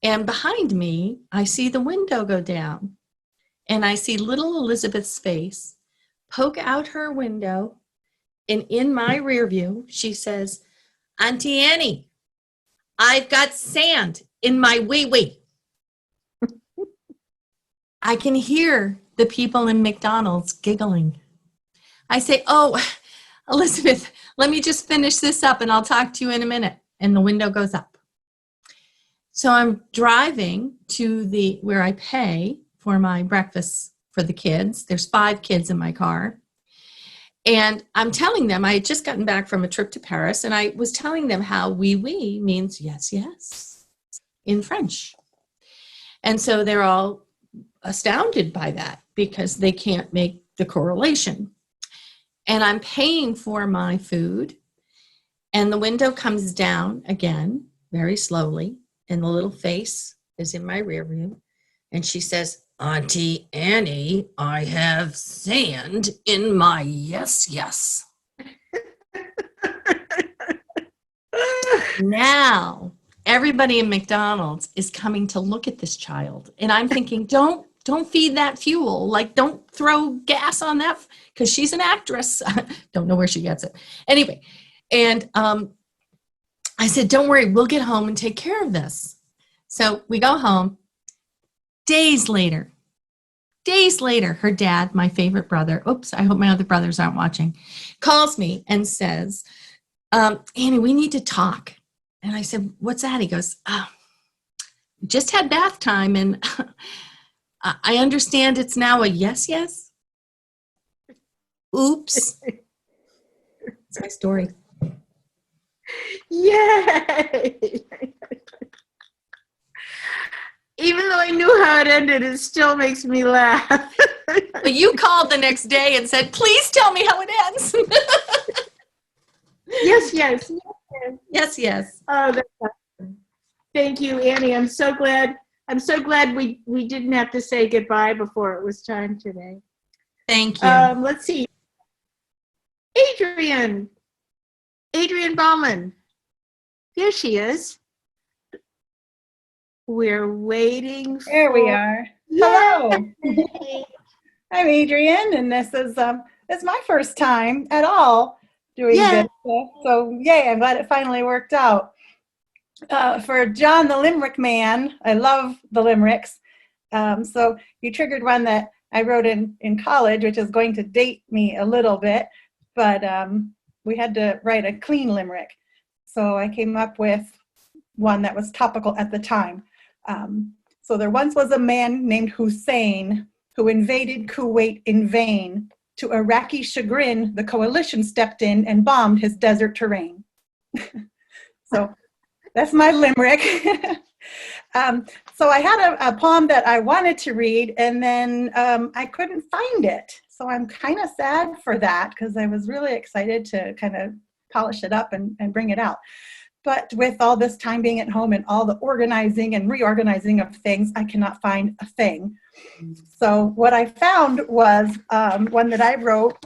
and behind me, I see the window go down. And I see little Elizabeth's face poke out her window, and in my rear view, she says, Auntie Annie, I've got sand in my wee-wee. I can hear the people in McDonald's giggling. I say, oh, Elizabeth, let me just finish this up and I'll talk to you in a minute. And the window goes up. So I'm driving to where I pay for my breakfast for the kids. There's 5 kids in my car. And I'm telling them, I had just gotten back from a trip to Paris, and I was telling them how oui, oui means yes, yes in French. And so they're all astounded by that because they can't make the correlation. And I'm paying for my food, and the window comes down again, very slowly, and the little face is in my rear view. And she says, Auntie Annie, I have sand in my yes, yes. Now, everybody in McDonald's is coming to look at this child. And I'm thinking, don't feed that fuel. Like, don't throw gas on that, because she's an actress. Don't know where she gets it. Anyway, and I said, don't worry, we'll get home and take care of this. So we go home. Days later, her dad, my favorite brother, oops, I hope my other brothers aren't watching, calls me and says, Annie, we need to talk. And I said, what's that? He goes, just had bath time, and I understand it's now a yes, yes. Oops. That's my story. Yay! Even though I knew how it ended, it still makes me laugh. But you called the next day and said, please tell me how it ends. Yes, yes. Yes, yes. Oh, that's awesome. Thank you, Annie. I'm so glad we didn't have to say goodbye before it was time today. Thank you. Let's see. Adrian Bauman. Here she is. We're waiting for... There we are. Hello. I'm Adrian, and this is my first time at all doing this. So yay, I'm glad it finally worked out. For John the Limerick Man, I love the limericks. So you triggered one that I wrote in college, which is going to date me a little bit, but we had to write a clean limerick. So I came up with one that was topical at the time. So there once was a man named Hussein who invaded Kuwait in vain. To Iraqi chagrin, the coalition stepped in and bombed his desert terrain. So that's my limerick. So I had a poem that I wanted to read, and then I couldn't find it. So I'm kind of sad for that, because I was really excited to kind of polish it up and bring it out. But with all this time being at home and all the organizing and reorganizing of things, I cannot find a thing. So what I found was one that I wrote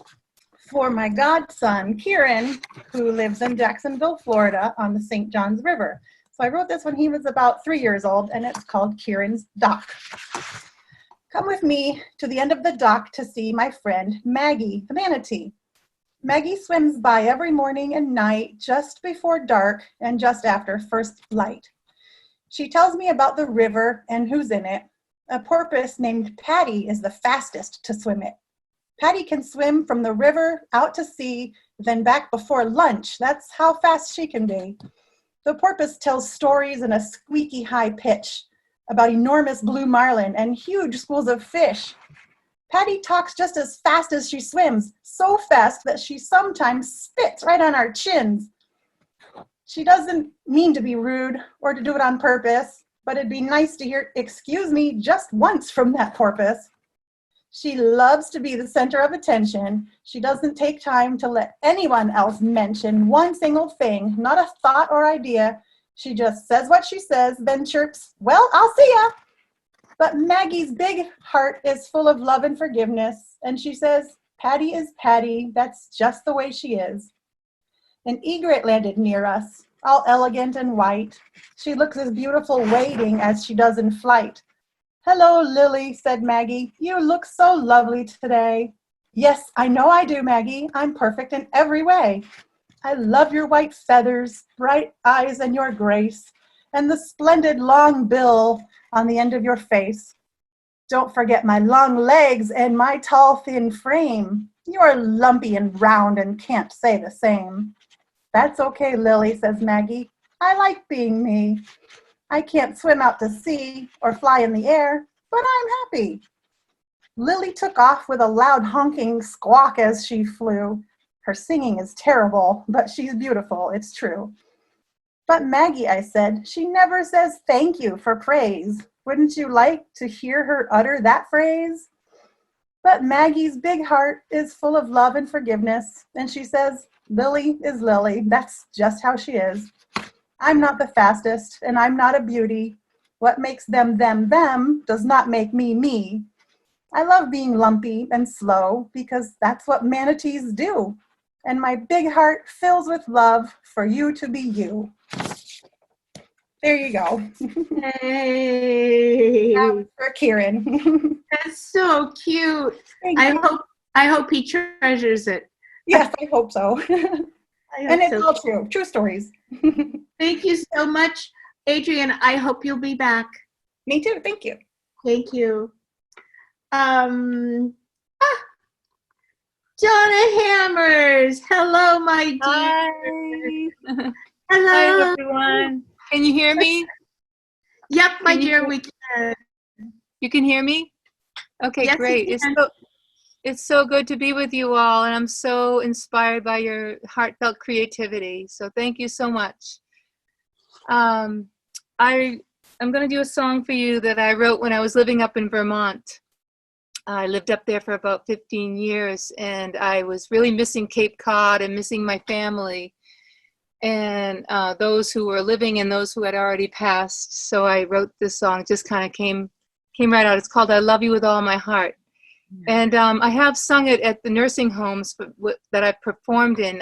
for my godson, Kieran, who lives in Jacksonville, Florida, on the St. Johns River. So I wrote this when he was about 3 years old, and it's called Kierans Doc. Come with me to the end of the dock to see my friend Maggie, the manatee. Maggie swims by every morning and night, just before dark and just after first light. She tells me about the river and who's in it. A porpoise named Patty is the fastest to swim it. Patty can swim from the river out to sea, then back before lunch. That's how fast she can be. The porpoise tells stories in a squeaky high pitch about enormous blue marlin and huge schools of fish. Patty talks just as fast as she swims, so fast that she sometimes spits right on our chins. She doesn't mean to be rude or to do it on purpose, but it'd be nice to hear, "Excuse me," just once from that porpoise. She loves to be the center of attention. She doesn't take time to let anyone else mention one single thing, not a thought or idea. She just says what she says, then chirps, "Well, I'll see ya." But Maggie's big heart is full of love and forgiveness, and she says, "Patty is Patty, that's just the way she is." An egret landed near us, all elegant and white. She looks as beautiful waiting as she does in flight. "Hello, Lily," said Maggie. "You look so lovely today." "Yes, I know I do, Maggie. I'm perfect in every way. I love your white feathers, bright eyes, and your grace, and the splendid long bill on the end of your face. Don't forget my long legs and my tall, thin frame. You're lumpy and round and can't say the same." "That's okay, Lily," says Maggie. "I like being me. I can't swim out to sea or fly in the air, but I'm happy." Lily took off with a loud honking squawk as she flew. Her singing is terrible, but she's beautiful, it's true. "But Maggie," I said, "she never says thank you for praise. Wouldn't you like to hear her utter that phrase?" But Maggie's big heart is full of love and forgiveness, and she says, "Lily is Lily. That's just how she is." I'm not the fastest, and I'm not a beauty. What makes them, them, does not make me, me. I love being lumpy and slow because that's what manatees do. And my big heart fills with love for you to be you. There you go. Hey, That was for Kieran. that's so cute. Thank I you. hope he treasures it. Yes, I hope so. I hope And it's so. all true. True stories. Thank you so much, Adrian. I hope you'll be back. Me too. Thank you. Thank you. Donna Hammers. Hello, my dear. Hi. Hello. Hi, everyone. Can you hear me? Yep, my Can you dear, hear- we can. You can hear me? Okay, Yes, we great. can. It's so good to be with you all, and I'm so inspired by your heartfelt creativity. So thank you so much. I'm going to do a song for you that I wrote when I was living up in Vermont. I lived up there for about 15 years, and I was really missing Cape Cod and missing my family and those who were living and those who had already passed. So I wrote this song. It just kind of came right out. It's called "I Love You with All My Heart." And I have sung it at the nursing homes that I've performed in.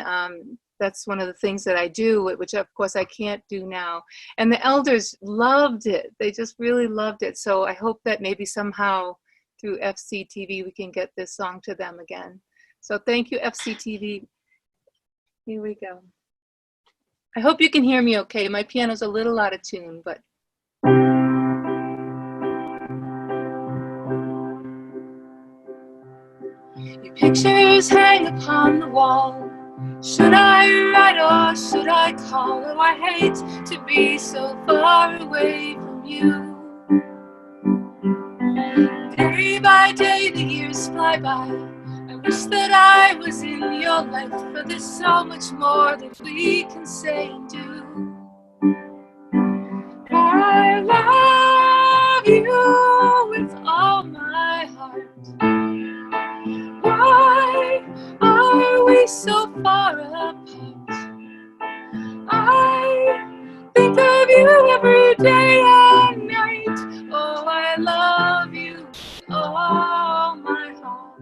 That's one of the things that I do, which of course I can't do now. And the elders loved it. They just really loved it. So I hope that maybe somehow through FCTV we can get this song to them again. So thank you, FCTV. Here we go. I hope you can hear me okay. My piano's a little out of tune, but. Your pictures hang upon the wall. Should I write or should I call? Oh, I hate to be so far away from you. Day by day the years fly by. I wish that I was in your life, but there's so much more that we can say and do. I love you with all my heart. Why are we so far apart? I think of you every day and night. Oh, I love you with all my heart.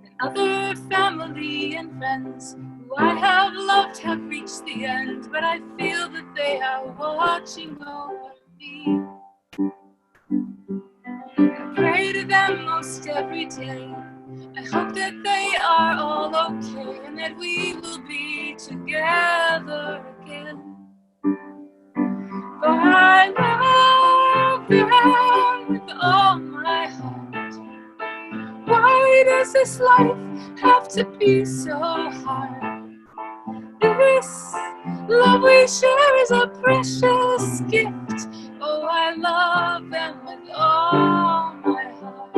And other family and friends who I have loved have reached the end, but I feel that they are watching over me. I pray to them most every day. I hope that they are all okay and that we will be together again. For I love them with all my heart. Why does this life have to be so hard? This love we share is a precious gift. Oh, I love them with all my heart.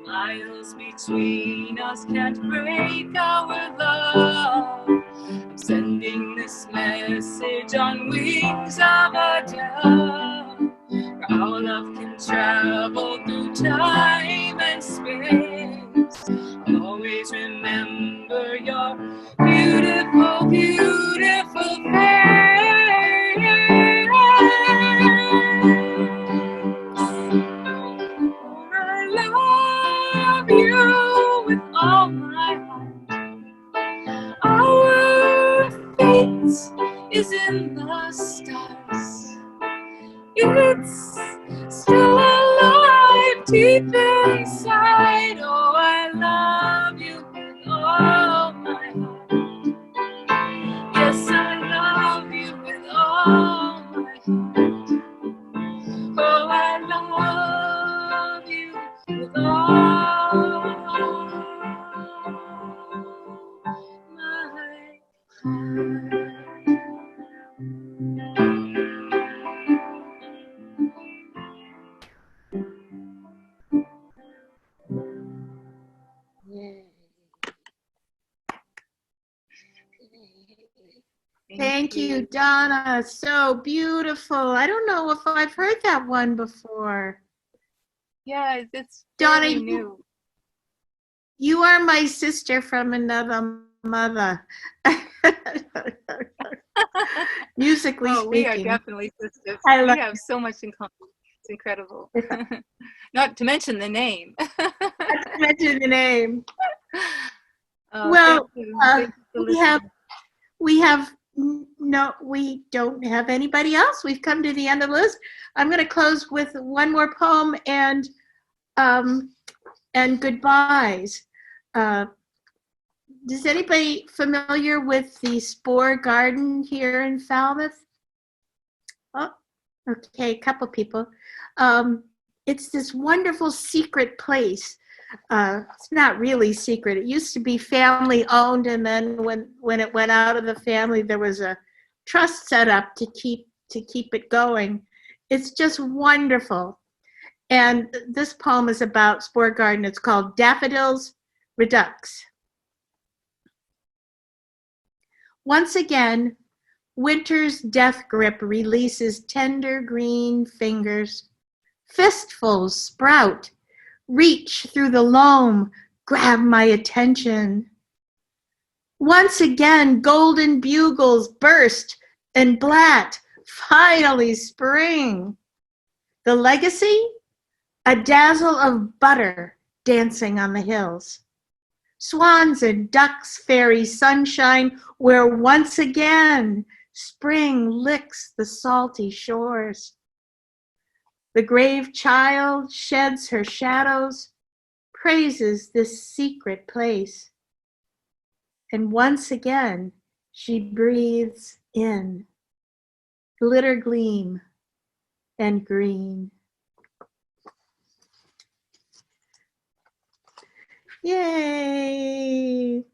Miles between us can't break our love. I'm sending this message on wings of a dove. Our love can travel through time and space. Always remember your beautiful, beautiful face. I love you with all my heart. Our fate is in the stars. It's still alive deep inside. Oh, I love you with all my heart. Yes, I love you with all my heart. Oh, I love you with all my heart. Thank you, Donna. So beautiful. I don't know if I've heard that one before. Yeah, it's Donna, very new. You are my sister from another mother. Musically Oh, we are speaking. definitely sisters. I love We have so much in common. It's incredible. Not to mention the name. Not to mention the name. Oh, Well, thank you. Thank you for we don't have anybody else. We've come to the end of the list. I'm going to close with one more poem and goodbyes. Is anybody familiar with the Spore Garden here in Falmouth? Oh, okay, a couple people. It's this wonderful secret place. It's not really secret. It used to be family owned, and then when it went out of the family, there was a trust set up to keep it going. It's just wonderful. And this poem is about Spore Garden. It's called Daffodils Redux. Once again, winter's death grip releases tender green fingers. Fistfuls sprout, reach through the loam, grab my attention. Once again, golden bugles burst and blat, finally spring. The legacy? A dazzle of butter dancing on the hills. Swans and ducks fairy sunshine where once again spring licks the salty shores. The grave child sheds her shadows, praises this secret place. And once again she breathes in glitter gleam and green. Yay!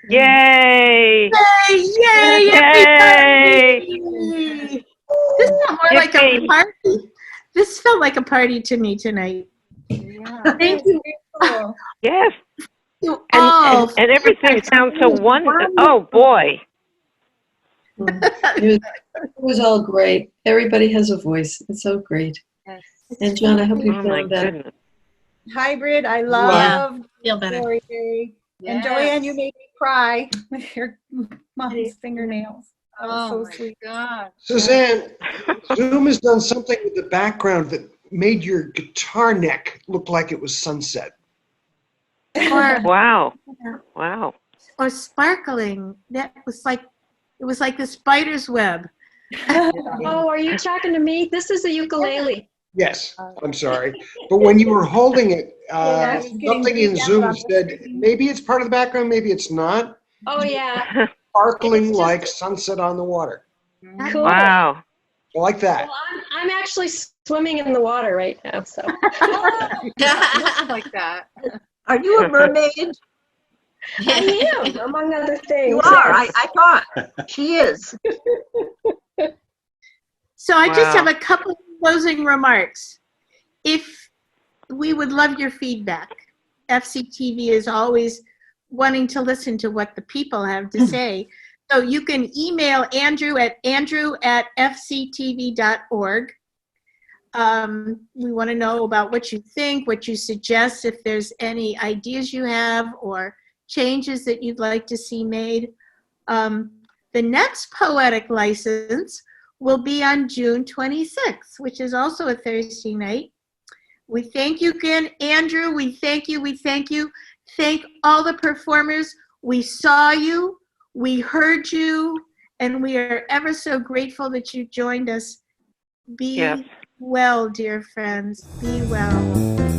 Yay! Yay! Everybody! This felt more like a party. This felt like a party to me tonight. Yeah. Thank you. Yes. You all. And everything sounds so wonderful. Oh, boy. It was all great. Everybody has a voice. It's so great. Yes. And John, I hope you Oh, my found that. goodness. Hybrid, I love Feel better. Story Day. And Yes. Joanne, you made me cry with your mom's fingernails. That was Oh so my sweet. God. Suzanne, Zoom has done something with the background that made your guitar neck look like it was sunset. Or, Wow. Wow. or sparkling. That was like, it was like the spider's web. Oh, are you talking to me? This is a ukulele. Yes, I'm sorry. But when you were holding it, I was getting something in beat Zoom down. said, maybe it's part of the background, maybe it's not. Oh, yeah. Sparkling It's just- like sunset on the water. Cool. Wow. I like that. Well, I'm actually swimming in the water right now, so. Looks like that. Are you a mermaid? I am, among other things. You are. yes. I thought she is. So I just Wow. have a couple of closing remarks. If we would love your feedback. FCTV is always wanting to listen to what the people have to say. So you can email Andrew at fctv.org. We want to know about what you think, what you suggest, if there's any ideas you have or changes that you'd like to see made. The next Poetic license will be on June 26th, which is also a Thursday night. We thank you again, Andrew. We thank you. We thank you. Thank all the performers. We saw you, we heard you, and we are ever so grateful that you joined us. Be Yes. well, dear friends. Be well.